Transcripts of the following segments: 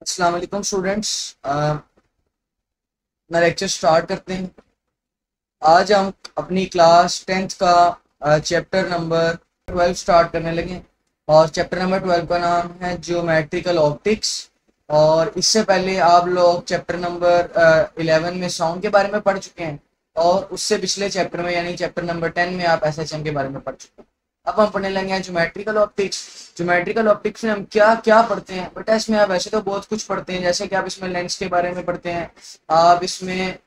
अस्सलाम वालेकुम स्टूडेंट्स। अपना लेक्चर स्टार्ट करते हैं। आज हम अपनी क्लास 10th का चैप्टर नंबर 12 स्टार्ट करने लगे और चैप्टर नंबर 12 का नाम है जियोमेट्रिकल ऑप्टिक्स। और इससे पहले आप लोग चैप्टर नंबर 11 में साउंड के बारे में पढ़ चुके हैं और उससे पिछले चैप्टर में यानी चैप्टर नंबर 10 में आप एसएचएम के बारे में पढ़ चुके हैं। अब हम पढ़ने लगे हैं ज्योमेट्रिकल ऑप्टिक्स। ज्योमेट्रिकल ऑप्टिक्स में हम क्या क्या पढ़ते हैं बेटा? इसमें आप वैसे तो बहुत कुछ पढ़ते हैं, जैसे कि आप इसमें लेंस के बारे में पढ़ते हैं, आप इसमें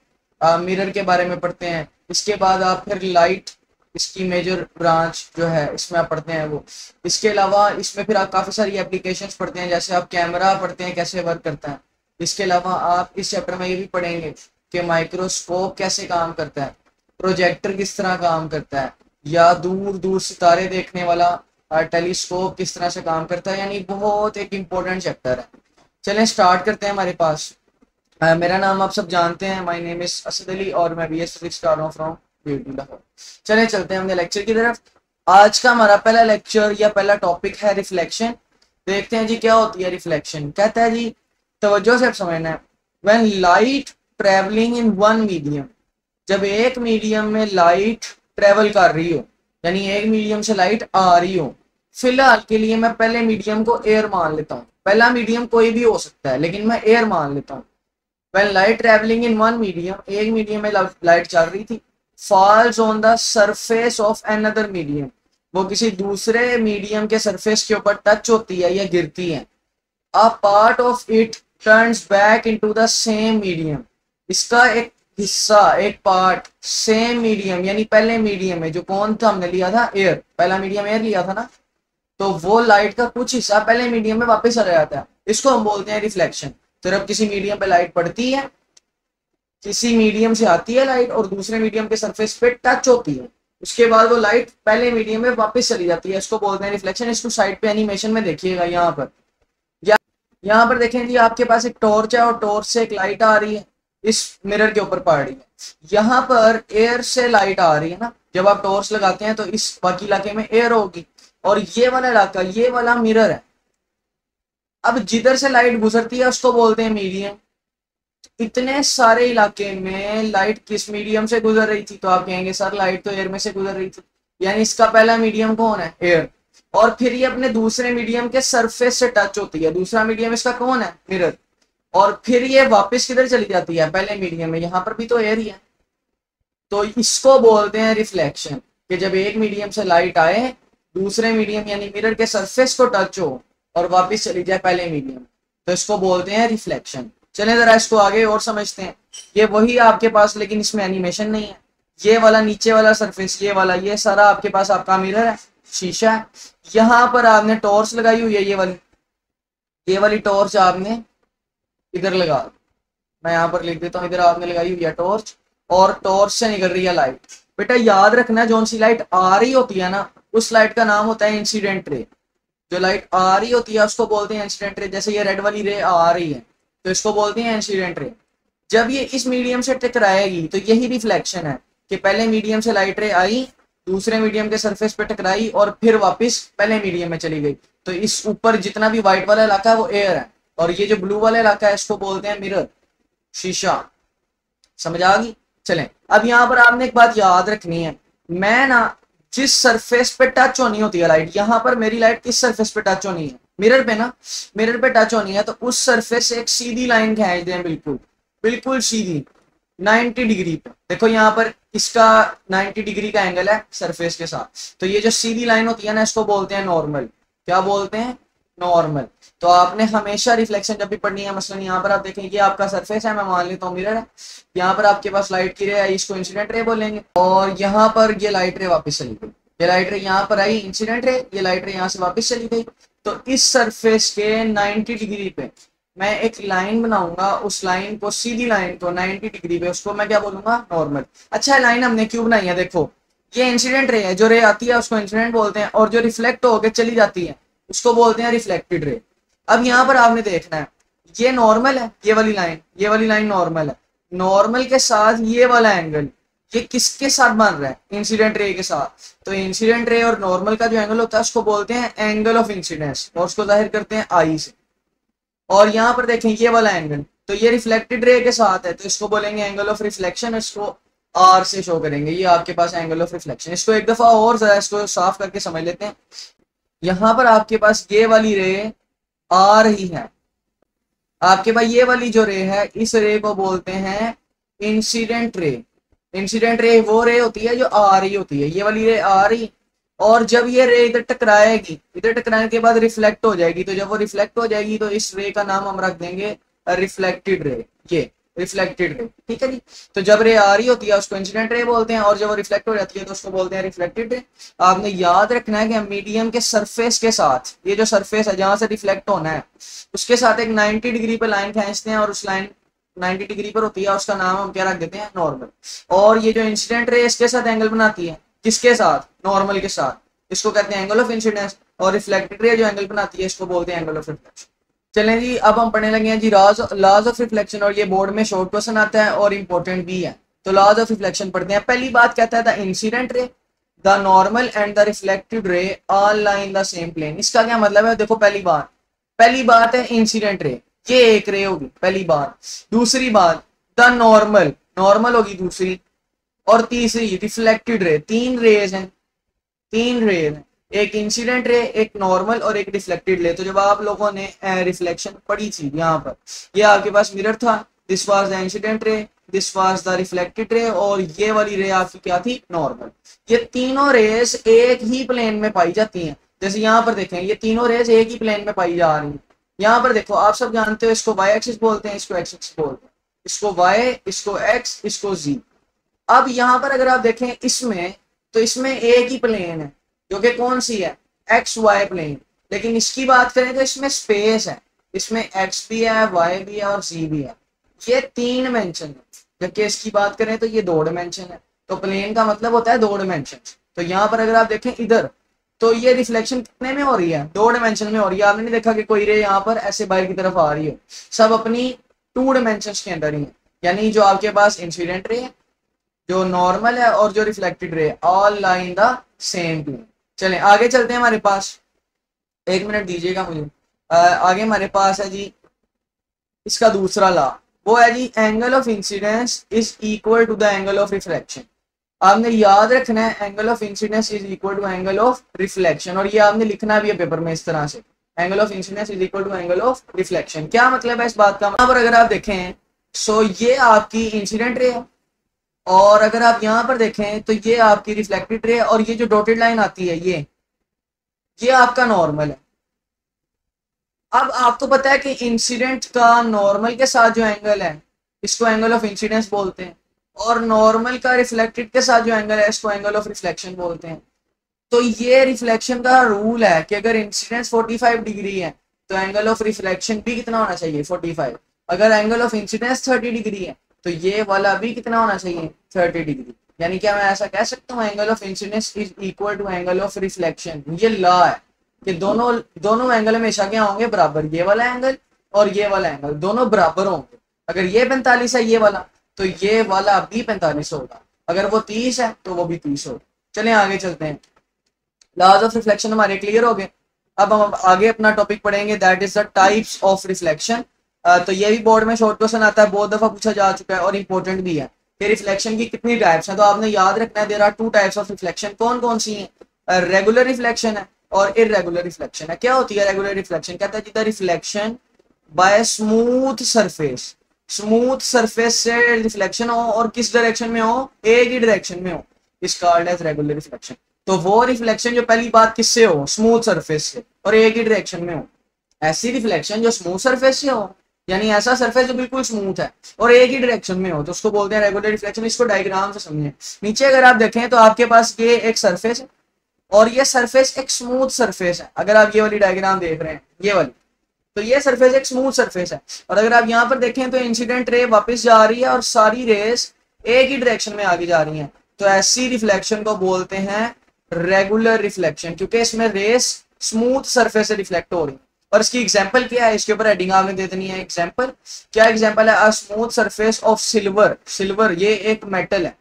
मिरर के बारे में पढ़ते हैं। इसके बाद आप फिर लाइट, इसकी मेजर ब्रांच जो है इसमें आप पढ़ते हैं वो। इसके अलावा इसमें फिर आप काफ़ी सारी एप्लीकेशंस पढ़ते हैं, जैसे आप कैमरा पढ़ते हैं कैसे वर्क करता है। इसके अलावा आप इस चैप्टर में ये भी पढ़ेंगे कि माइक्रोस्कोप कैसे काम करता है, प्रोजेक्टर किस तरह काम करता है, या दूर दूर सितारे देखने वाला टेलीस्कोप किस तरह से काम करता है। यानी बहुत एक इम्पोर्टेंट चैप्टर है। चलें स्टार्ट करते हैं। हमारे पास मेरा नाम आप सब जानते हैं, my name is Asad Ali और मैं बीएस फिजिक्स कर रहा हूँ फ्रॉम बीयूटी लाहौर। चलें चलते हैं अपने लेक्चर की तरफ। आज का हमारा पहला लेक्चर या पहला टॉपिक है रिफ्लेक्शन। देखते हैं जी क्या होती है रिफ्लेक्शन। कहता है जी, तवज्जो से समझना है, when light travelling in one medium, जब एक मीडियम में लाइट ट्रेवल कर रही हो, यानी एक मीडियम से लाइट आ रही हो। फिलहाल के लिए मैं पहले मीडियम को एयर मान लेता हूँ, पहला मीडियम कोई भी हो सकता है लेकिन मैं एयर मान लेता हूँ। When light traveling in one medium, एक मीडियम में लाइट चल रही थी, falls on the surface of another medium, वो किसी दूसरे मीडियम के सरफेस के ऊपर टच होती है या गिरती है। A part of it turns back into the same medium, इसका एक हिस्सा, एक पार्ट सेम मीडियम यानी पहले मीडियम में, जो कौन था हमने लिया था एयर, पहला मीडियम एयर लिया था ना, तो वो लाइट का कुछ हिस्सा पहले मीडियम में वापस चला जाता है। इसको हम बोलते हैं रिफ्लेक्शन। तो जब किसी मीडियम पे लाइट पड़ती है, किसी मीडियम से आती है लाइट और दूसरे मीडियम के सरफेस पे टच होती है, उसके बाद वो लाइट पहले मीडियम में वापस चली जाती है, इसको बोलते हैं रिफ्लेक्शन। इसको साइड पे एनिमेशन में देखिएगा यहाँ पर, या यहाँ पर देखें जी, आपके पास एक टॉर्च है और टॉर्च से एक लाइट आ रही है, इस मिरर के ऊपर पड़ रही है। यहाँ पर एयर से लाइट आ रही है ना, जब आप टॉर्च लगाते हैं तो इस बाकी इलाके में एयर होगी और ये वाला इलाका, ये वाला मिरर है। अब जिधर से लाइट गुजरती है उसको बोलते हैं मीडियम। इतने सारे इलाके में लाइट किस मीडियम से गुजर रही थी? तो आप कहेंगे सर लाइट तो एयर में से गुजर रही थी, यानी इसका पहला मीडियम कौन है? एयर। और फिर ये अपने दूसरे मीडियम के सरफेस से टच होती है, दूसरा मीडियम इसका कौन है? मिरर। और फिर ये वापस किधर चली जाती है? पहले मीडियम में, यहाँ पर भी तो एयर ही है। तो इसको बोलते हैं रिफ्लेक्शन, कि जब एक मीडियम से लाइट आए, दूसरे मीडियम यानी मिरर के सरफेस को टच हो और वापस चली जाए पहले मीडियम, तो इसको बोलते हैं रिफ्लेक्शन। चलें जरा इसको आगे और समझते हैं। ये वही आपके पास, लेकिन इसमें एनिमेशन नहीं है। ये वाला नीचे वाला सरफेस, ये वाला, ये सारा आपके पास आपका मिरर है, शीशा है। यहाँ पर आपने टॉर्च लगाई हुई है, ये वाली टॉर्च आपने इधर लगा, मैं यहाँ पर लिख देता हूँ, इधर आपने लगाई हुई है टॉर्च और टॉर्च से निकल रही है लाइट। बेटा याद रखना, जो सी लाइट आ रही होती है ना, उस लाइट का नाम होता है इंसिडेंट रे। जो लाइट आ रही होती है उसको बोलते हैं इंसिडेंट रे। जैसे ये रेड वाली रे आ रही है तो इसको बोलते हैं इंसिडेंट रे। जब ये इस मीडियम से टकराएगी तो यही रिफ्लेक्शन है, कि पहले मीडियम से लाइट रे आई, दूसरे मीडियम के सरफेस पे टकराई और फिर वापस पहले मीडियम में चली गई। तो इस ऊपर जितना भी व्हाइट वाला इलाका है वो एयर है, और ये जो ब्लू वाला इलाका है इसको बोलते हैं मिरर, शीशा। समझ आ गई? चलें अब यहाँ पर आपने एक बात याद रखनी है, मैं ना जिस सरफेस पे टच होनी होती है लाइट, यहाँ पर मेरी लाइट किस सरफेस पे टच होनी है? मिरर पे ना, मिरर पे टच होनी है, तो उस सरफेस से एक सीधी लाइन खींच दें, बिल्कुल बिल्कुल सीधी 90 डिग्री पे। देखो यहाँ पर इसका 90 डिग्री का एंगल है सरफेस के साथ, तो ये जो सीधी लाइन होती है ना, इसको बोलते हैं नॉर्मल। क्या बोलते हैं? नॉर्मल। तो आपने हमेशा रिफ्लेक्शन जब भी पढ़नी है, मसलन यहाँ पर आप देखें ये आपका सरफेस है, मैं मान लेता हूँ मिरर है, यहाँ पर आपके पास लाइट की रे आई, इसको इंसिडेंट रे बोलेंगे, और यहाँ पर ये लाइट रे वापस चली गई, ये लाइट रे यहाँ पर आई इंसिडेंट रे, ये लाइट रे यहाँ से वापस चली गई। तो इस सरफेस के 90 डिग्री पे मैं एक लाइन बनाऊंगा, उस लाइन को, सीधी लाइन को 90 डिग्री पे, उसको मैं क्या बोलूंगा? नॉर्मल। अच्छा लाइन हमने क्यों बनाई है? देखो ये इंसिडेंट रे है, जो रे आती है उसको इंसिडेंट बोलते हैं, और जो रिफ्लेक्ट होकर चली जाती है उसको बोलते हैं रिफ्लेक्टेड रे। अब यहाँ पर आपने देखना है, ये नॉर्मल है, ये वाली लाइन, ये वाली लाइन नॉर्मल है, नॉर्मल के साथ ये वाला एंगल, ये किसके साथ बन रहा है? इंसिडेंट रे के साथ। तो इंसिडेंट रे और नॉर्मल का जो एंगल होता है उसको बोलते हैं एंगल ऑफ इंसिडेंस, और उसको जाहिर करते हैं आई से। और यहाँ पर देखें ये वाला एंगल, तो ये रिफ्लेक्टेड रे के साथ है, तो इसको बोलेंगे एंगल ऑफ रिफ्लेक्शन, इसको आर से शो करेंगे। ये आपके पास एंगल ऑफ रिफ्लेक्शन। इसको एक दफा और जरा इसको साफ करके समझ लेते हैं। यहाँ पर आपके पास ये वाली रे आ रही है, आपके पास ये वाली जो रे है, इस रे को बोलते हैं इंसिडेंट रे। इंसिडेंट रे वो रे होती है जो आ रही होती है, ये वाली रे आ रही, और जब ये रे इधर टकराएगी, इधर टकराने के बाद रिफ्लेक्ट हो जाएगी, तो जब वो रिफ्लेक्ट हो जाएगी तो इस रे का नाम हम रख देंगे रिफ्लेक्टेड रे। ये रिफ्लेक्टेड रे, ठीक है जी। तो जब रे आ रही होती है उसको इंसिडेंट रे बोलते हैं, और जब वो रिफ्लेक्ट हो जाती है तो उसको बोलते हैं रिफ्लेक्टेड रे। आपने याद रखना है कि मीडियम के सरफेस के साथ, ये जो सरफेस है जहां से रिफ्लेक्ट होना है, उसके साथ एक 90 डिग्री पे लाइन खींचते हैं, और उस लाइन 90 डिग्री पर होती है, उसका नाम हम क्या रख देते हैं, नॉर्मल। और ये जो इंसिडेंट रे इसके साथ एंगल बनाती है, किसके साथ, नॉर्मल के साथ, इसको कहते हैं एंगल ऑफ इंसिडेंस। और रिफ्लेक्टेड रे जो एंगल बनाती है इसको बोलते हैं एंगल ऑफ रिफ्लेक्शन। चलें जी, अब हम पढ़ने लगे हैं जी लॉज ऑफ रिफ्लेक्शन, और ये बोर्ड में शॉर्ट क्वेश्चन आता है और इंपॉर्टेंट भी है। तो लॉज ऑफ रिफ्लेक्शन पढ़ते हैं। पहली बात कहता है the incident ray, the normal and the reflected ray all lie in the same plane. इसका क्या मतलब है, देखो पहली बात है इंसिडेंट रे, ये एक रे होगी पहली बात। दूसरी बात द नॉर्मल होगी दूसरी, और तीसरी रिफ्लेक्टेड रे। तीन रेज हैं, एक इंसिडेंट रे, एक नॉर्मल और एक रिफ्लेक्टेड रे। तो जब आप लोगों ने रिफ्लेक्शन पढ़ी थी यहाँ पर, ये आपके पास मिरर था, दिस वाज द इंसिडेंट रे, दिस वाज द रिफ्लेक्टेड रे, और ये वाली रे आपकी क्या थी, नॉर्मल। ये तीनों रेस एक ही प्लेन में पाई जाती हैं। जैसे यहाँ पर देखें, ये तीनों रेस एक ही प्लेन में पाई जा रही है। यहाँ पर देखो, आप सब जानते हो इसको वाई एक्सिस बोलते हैं, इसको एक्स एक्सिस बोलते हैं, इसको वाई, इसको एक्स, इसको जी। अब यहाँ पर अगर आप देखें इसमें, तो इसमें एक ही प्लेन है जो कि कौन सी है, एक्स वाई प्लेन। लेकिन इसकी बात करें तो इसमें स्पेस है, इसमें एक्स भी है, वाई भी है और जी भी है। ये 3 डायमेंशन है, जबकि इसकी बात करें तो ये 2 डायमेंशन है। तो प्लेन का मतलब होता है 2 डायमेंशन। तो यहाँ पर अगर आप देखें इधर, तो ये रिफ्लेक्शन कितने में हो रही है, 2 डायमेंशन में हो रही है। आपने नहीं देखा कि कोई रे यहाँ पर ऐसे बाहर की तरफ आ रही है, सब अपनी 2 डायमेंशन के अंदर ही है। यानी जो आपके पास इंसिडेंट रे है, जो नॉर्मल है और जो reflected ray, all lie in the same plane. चलें आगे चलते हैं। हमारे पास 1 मिनट दीजिएगा मुझे। आगे हमारे पास है जी इसका दूसरा लॉ, वो है जी angle of incidence is equal to the angle of reflection. आपने याद रखना है angle of incidence is equal to angle of reflection, और ये आपने लिखना भी है पेपर में इस तरह से, angle of incidence is equal to angle of reflection. क्या मतलब है इस बात का, यहाँ पर अगर आप देखें, सो ये आपकी इंसिडेंट रे है, और अगर आप यहाँ पर देखें तो ये आपकी रिफ्लेक्टेड रे है, और ये जो डॉटेड लाइन आती है ये आपका नॉर्मल है। अब आपको पता है कि इंसिडेंट का नॉर्मल के साथ जो एंगल है इसको एंगल ऑफ इंसिडेंस बोलते हैं, और नॉर्मल का रिफ्लेक्टेड के साथ जो एंगल है इसको एंगल ऑफ रिफ्लेक्शन बोलते हैं। तो ये रिफ्लेक्शन का रूल है कि अगर इंसिडेंस 45 डिग्री है तो एंगल ऑफ रिफ्लेक्शन भी कितना होना चाहिए, 45। अगर एंगल ऑफ इंसिडेंस 30 डिग्री है तो ये वाला भी कितना होना चाहिए, 30 डिग्री। यानी क्या मैं ऐसा कह सकता हूँ angle of incidence is equal to angle of reflection. ये लॉ है कि दोनों एंगल हमेशा क्या होंगे, बराबर। ये वाला एंगल और ये वाला एंगल दोनों बराबर होंगे। अगर ये 45 है ये वाला, तो ये वाला भी 45 होगा। अगर वो 30 है तो वो भी 30 होगा। चलें आगे चलते हैं। लॉज ऑफ रिफ्लेक्शन हमारे क्लियर हो गए। अब हम आगे अपना टॉपिक पढ़ेंगे, that is the types of reflection. तो ये भी बोर्ड में शॉर्ट क्वेश्चन आता है, बहुत दफा पूछा जा चुका है और इंपॉर्टेंट भी है कि रिफ्लेक्शन की कितनी टाइप्स हैं। तो आपने याद रखना है, there are 2 types of reflection. कौन कौन सी हैं, रेगुलर रिफ्लेक्शन है और इररेगुलर रिफ्लेक्शन है। क्या होती है रेगुलर रिफ्लेक्शन, कहता है जी the reflection by smooth surface, smooth surface से रिफ्लेक्शन हो और किस डायरेक्शन में हो, एक ही डायरेक्शन में हो, is called as regular reflection. तो वो रिफ्लेक्शन जो पहली बात किससे हो, स्मूथ सरफेस से और एक ही डायरेक्शन में हो। ऐसी रिफ्लेक्शन जो स्मूथ सरफेस से हो, यानी ऐसा सरफेस जो बिल्कुल स्मूथ है और एक ही डायरेक्शन में हो, तो उसको बोलते हैं रेगुलर रिफ्लेक्शन। इसको डायग्राम से समझें। नीचे अगर आप देखें तो आपके पास ये एक सरफेस है और ये सरफेस एक स्मूथ सरफेस है। अगर आप ये वाली डायग्राम देख रहे हैं, ये वाली, तो ये सरफेस एक स्मूथ सरफेस है। और अगर आप यहाँ पर देखें तो इंसिडेंट रे वापस जा रही है और सारी रेस एक ही डायरेक्शन में आगे जा रही हैं। तो ऐसी रिफ्लेक्शन को बोलते हैं रेगुलर रिफ्लेक्शन, क्योंकि इसमें रेस स्मूथ सरफेस से रिफ्लेक्ट हो रही है। और इसकी एग्जांपल क्या है, इसके ऊपर हेडिंग आपने दे देनी है एग्जांपल। क्या एग्जांपल है, a smooth surface of silver. Silver ये एक मेटल है,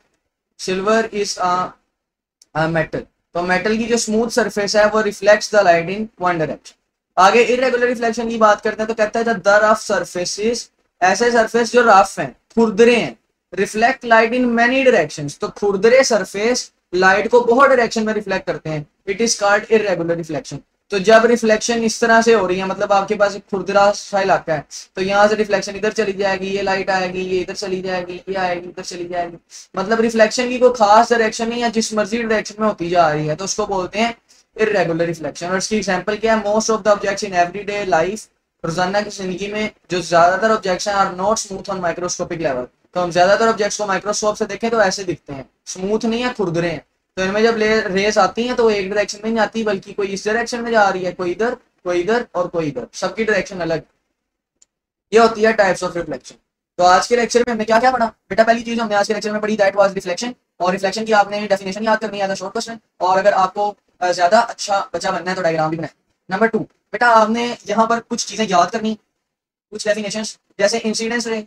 सिल्वर इज अ मेटल। तो मेटल की जो स्मूथ सरफेस है वो reflects the light in one direction. आगे इरेगुलर रिफ्लेक्शन की बात करते हैं तो कहता है द रफ सरफेसेस, ऐसे सरफेस जो रफ हैं, खुरदरे हैं, reflect light in many directions, तो खुरदरे सरफेस लाइट को बहुत डायरेक्शन में रिफ्लेक्ट करते हैं, it is called irregular reflection. तो जब रिफ्लेक्शन इस तरह से हो रही है, मतलब आपके पास एक खुरदरा सा इलाका है, तो यहाँ से रिफ्लेक्शन इधर चली जाएगी, ये लाइट आएगी, ये इधर चली जाएगी, ये आएगी, इधर चली जाएगी, मतलब रिफ्लेक्शन की कोई खास डायरेक्शन नहीं है, जिस मर्जी डायरेक्शन में होती जा रही है, तो उसको बोलते हैं इरेगुलर रिफ्लेक्शन। और इसकी एग्जांपल क्या है? Most of the objects in everyday life, रोजाना की जिंदगी में जो ज्यादातर ऑब्जेक्ट्स हैं, are not smooth on microscopic level. तो हम ज्यादातर ऑब्जेक्ट्स को माइक्रोस्कोप से देखें तो ऐसे दिखते हैं, स्मूथ नहीं है, खुरदरे हैं। तो इनमें जब रेस आती हैं तो एक डायरेक्शन में नहीं आती, बल्कि कोई इस डायरेक्शन में जा रही है, कोई इधर, कोई इधर और कोई इधर, सबकी डायरेक्शन अलग। ये होती है टाइप्स ऑफ रिफ्लेक्शन। तो आज के लेक्चर में हमने क्या क्या पढ़ा बेटा? पहली चीज हमने आज के लेक्चर में पढ़ी दैट वाज रिफ्लेक्शन, और रिफ्लेक्शन की आपने डेफिनेशन याद करनी है, शॉर्ट क्वेश्चन। और अगर आपको ज्यादा अच्छा बच्चा बनना है तो डायग्राम भी बनाए। नंबर 2 बेटा, आपने यहाँ पर कुछ चीजें याद करनी, कुछ डेफिनेशंस, जैसे इंसिडेंस रे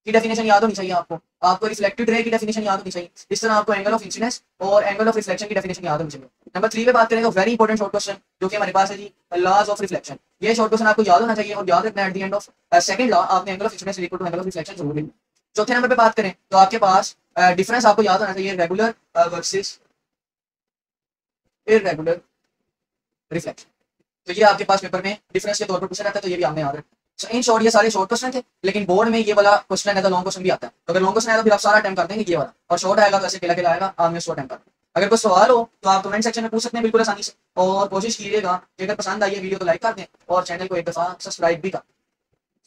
की डेफिनेशन याद होनी चाहिए आपको रिफ्लेक्टेड रे की डेफिनेशन याद होनी चाहिए, इस तरह आपको एंगल ऑफ इंसिडेंस और एंगल ऑफ रिफ्लेक्शन की डेफिनेशन याद होनी चाहिए। नंबर 3 पे बात करेंगे वेरी इंपॉर्टेंट शॉर्ट क्वेश्चन जो कि हमारे पास है जी, लॉज ऑफ रिफ्लेक्शन। ये शॉर्ट क्वेश्चन आपको याद होना चाहिए और याद रखना है at the end of second law आपने angle of incidence equal to angle of reflection जरूर लिखना। चौथे नंबर पे बात करें तो आपके पास डिफरेंस आपको याद होना चाहिए, रेगुलर वर्सेस इररेगुलर रिफ्लेक्शन। तो ये आपके पास पेपर में डिफरेंस के तौर पर पूछा जाता है, तो ये भी आपने याद रखना। So, इन शॉर्ट ये सारे शॉर्ट क्वेश्चन थे, लेकिन बोर्ड में ये वाला क्वेश्चन है तो लॉन्ग क्वेश्चन भी आता है। तो अगर लॉन्ग क्वेश्चन आएगा तो फिर आप सारा अटेम्प्ट कर देंगे ये वाला, और शॉर्ट आएगा तो ऐसे अकेला अकेला आएगा, आपने उसको अटेम्प्ट करना। अगर कोई सवाल हो तो आप कमेंट सेक्शन में पूछ सकते हैं बिल्कुल आसानी से, और कोशिश कीजिएगा कि अगर पसंद आई है वीडियो तो लाइक कर दें और चैनल को एक दफा सब्सक्राइब भी कर।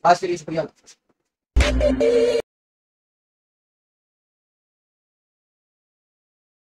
आज के लिए शुक्रिया।